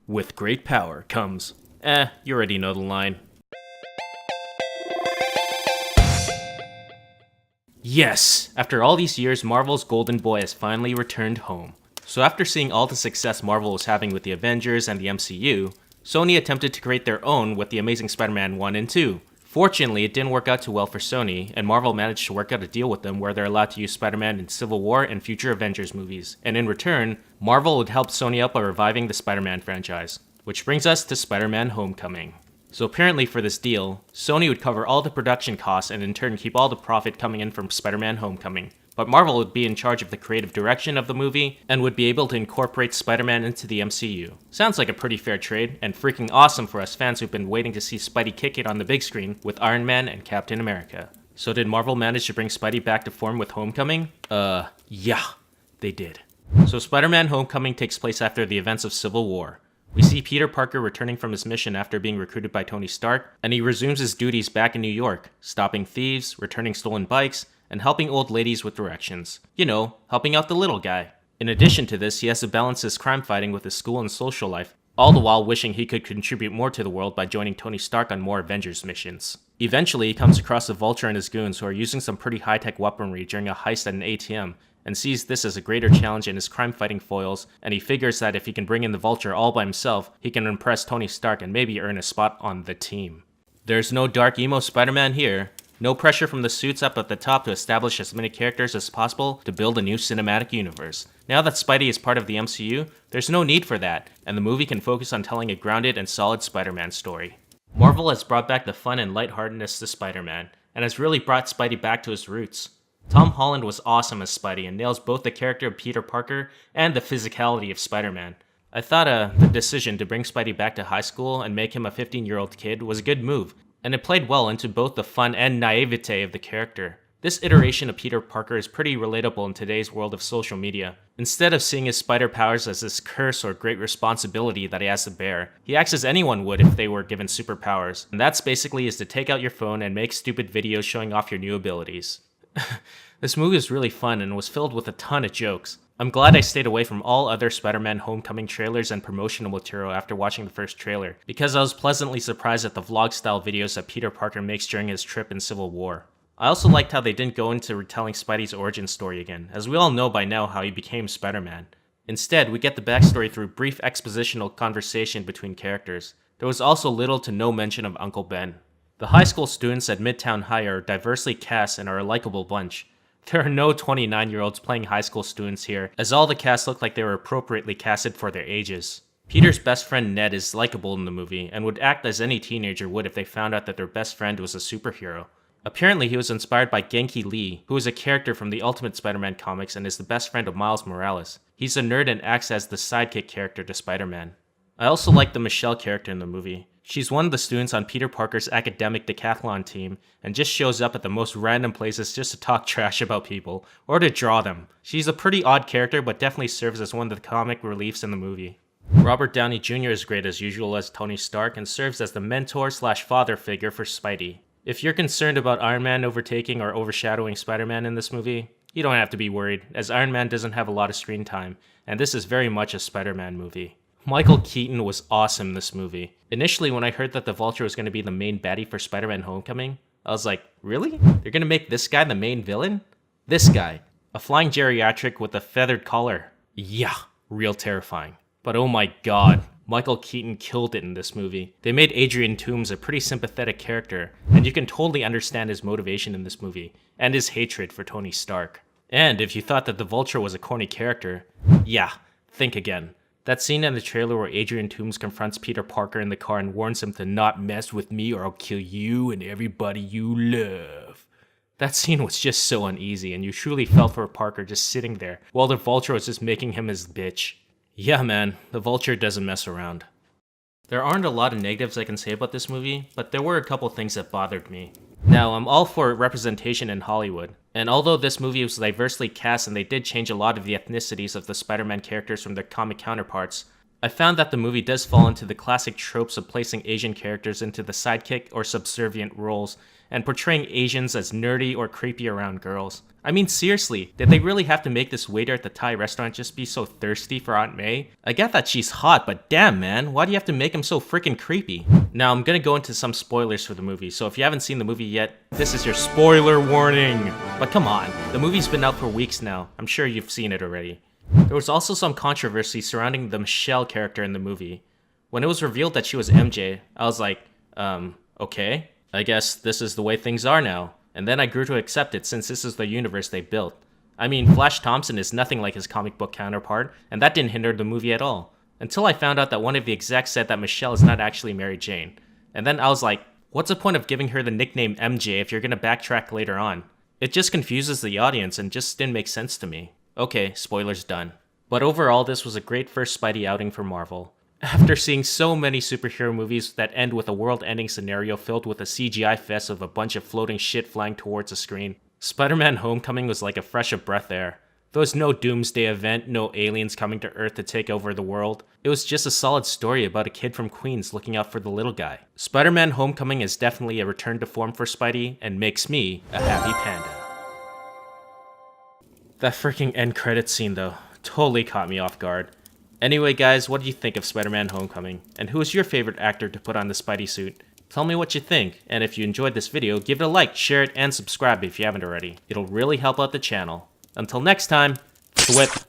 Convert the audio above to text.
With great power comes... you already know the line. Yes! After all these years, Marvel's Goldenboy has finally returned home. So after seeing all the success Marvel was having with the Avengers and the MCU, Sony attempted to create their own with the Amazing Spider-Man 1 and 2. Fortunately, it didn't work out too well for Sony, and Marvel managed to work out a deal with them where they're allowed to use Spider-Man in Civil War and future Avengers movies, and in return, Marvel would help Sony out by reviving the Spider-Man franchise. Which brings us to Spider-Man Homecoming. So apparently for this deal, Sony would cover all the production costs and in turn keep all the profit coming in from Spider-Man Homecoming. But Marvel would be in charge of the creative direction of the movie and would be able to incorporate Spider-Man into the MCU. Sounds like a pretty fair trade, and freaking awesome for us fans who've been waiting to see Spidey kick it on the big screen with Iron Man and Captain America. So did Marvel manage to bring Spidey back to form with Homecoming? Yeah, they did. So Spider-Man Homecoming takes place after the events of Civil War. We see Peter Parker returning from his mission after being recruited by Tony Stark, and he resumes his duties back in New York, stopping thieves, returning stolen bikes, and helping old ladies with directions. You know, helping out the little guy. In addition to this, he has to balance his crime fighting with his school and social life, all the while wishing he could contribute more to the world by joining Tony Stark on more Avengers missions. Eventually, he comes across the Vulture and his goons who are using some pretty high-tech weaponry during a heist at an ATM, and sees this as a greater challenge in his crime-fighting foils, and he figures that if he can bring in the Vulture all by himself, he can impress Tony Stark and maybe earn a spot on the team. There's no dark emo Spider-Man here. No pressure from the suits up at the top to establish as many characters as possible to build a new cinematic universe. Now that Spidey is part of the MCU, there's no need for that, and the movie can focus on telling a grounded and solid Spider-Man story. Marvel has brought back the fun and lightheartedness to Spider-Man, and has really brought Spidey back to his roots. Tom Holland was awesome as Spidey and nails both the character of Peter Parker and the physicality of Spider-Man. I thought the decision to bring Spidey back to high school and make him a 15-year-old kid was a good move, and it played well into both the fun and naivete of the character. This iteration of Peter Parker is pretty relatable in today's world of social media. Instead of seeing his spider powers as this curse or great responsibility that he has to bear, he acts as anyone would if they were given superpowers, and that's basically is to take out your phone and make stupid videos showing off your new abilities. This movie is really fun and was filled with a ton of jokes. I'm glad I stayed away from all other Spider-Man Homecoming trailers and promotional material after watching the first trailer, because I was pleasantly surprised at the vlog-style videos that Peter Parker makes during his trip in Civil War. I also liked how they didn't go into retelling Spidey's origin story again, as we all know by now how he became Spider-Man. Instead, we get the backstory through brief expositional conversation between characters. There was also little to no mention of Uncle Ben. The high school students at Midtown High are diversely cast and are a likable bunch. There are no 29-year-olds playing high school students here, as all the cast look like they were appropriately casted for their ages. Peter's best friend Ned is likable in the movie, and would act as any teenager would if they found out that their best friend was a superhero. Apparently he was inspired by Genki Lee, who is a character from the Ultimate Spider-Man comics and is the best friend of Miles Morales. He's a nerd and acts as the sidekick character to Spider-Man. I also like the Michelle character in the movie. She's one of the students on Peter Parker's academic decathlon team, and just shows up at the most random places just to talk trash about people, or to draw them. She's a pretty odd character, but definitely serves as one of the comic reliefs in the movie. Robert Downey Jr. is great as usual as Tony Stark, and serves as the mentor/father figure for Spidey. If you're concerned about Iron Man overtaking or overshadowing Spider-Man in this movie, you don't have to be worried, as Iron Man doesn't have a lot of screen time, and this is very much a Spider-Man movie. Michael Keaton was awesome in this movie. Initially, when I heard that the Vulture was going to be the main baddie for Spider-Man Homecoming, I was like, really? They're going to make this guy the main villain? This guy. A flying geriatric with a feathered collar. Yeah, real terrifying. But oh my god, Michael Keaton killed it in this movie. They made Adrian Toomes a pretty sympathetic character, and you can totally understand his motivation in this movie, and his hatred for Tony Stark. And if you thought that the Vulture was a corny character, yeah, think again. That scene in the trailer where Adrian Toomes confronts Peter Parker in the car and warns him to not mess with me or I'll kill you and everybody you love. That scene was just so uneasy, and you truly felt for Parker just sitting there while the Vulture was just making him his bitch. Yeah man, the Vulture doesn't mess around. There aren't a lot of negatives I can say about this movie, but there were a couple things that bothered me. Now, I'm all for representation in Hollywood, and although this movie was diversely cast and they did change a lot of the ethnicities of the Spider-Man characters from their comic counterparts, I found that the movie does fall into the classic tropes of placing Asian characters into the sidekick or subservient roles, and portraying Asians as nerdy or creepy around girls. I mean, seriously, did they really have to make this waiter at the Thai restaurant just be so thirsty for Aunt May? I get that she's hot, but damn man, why do you have to make him so freaking creepy? Now, I'm gonna go into some spoilers for the movie, so if you haven't seen the movie yet, this is your spoiler warning! But come on, the movie's been out for weeks now, I'm sure you've seen it already. There was also some controversy surrounding the Michelle character in the movie. When it was revealed that she was MJ, I was like, okay. I guess this is the way things are now. And then I grew to accept it since this is the universe they built. I mean, Flash Thompson is nothing like his comic book counterpart, and that didn't hinder the movie at all. Until I found out that one of the execs said that Michelle is not actually Mary Jane. And then I was like, what's the point of giving her the nickname MJ if you're gonna backtrack later on? It just confuses the audience and just didn't make sense to me. Okay, spoilers done. But overall, this was a great first Spidey outing for Marvel. After seeing so many superhero movies that end with a world-ending scenario filled with a CGI fest of a bunch of floating shit flying towards the screen, Spider-Man Homecoming was like a fresh of breath air. There was no doomsday event, no aliens coming to Earth to take over the world. It was just a solid story about a kid from Queens looking out for the little guy. Spider-Man Homecoming is definitely a return to form for Spidey and makes me a happy panda. That freaking end credits scene though, totally caught me off guard. Anyway guys, what do you think of Spider-Man Homecoming? And who is your favorite actor to put on the Spidey suit? Tell me what you think, and if you enjoyed this video, give it a like, share it, and subscribe if you haven't already. It'll really help out the channel. Until next time, thwip!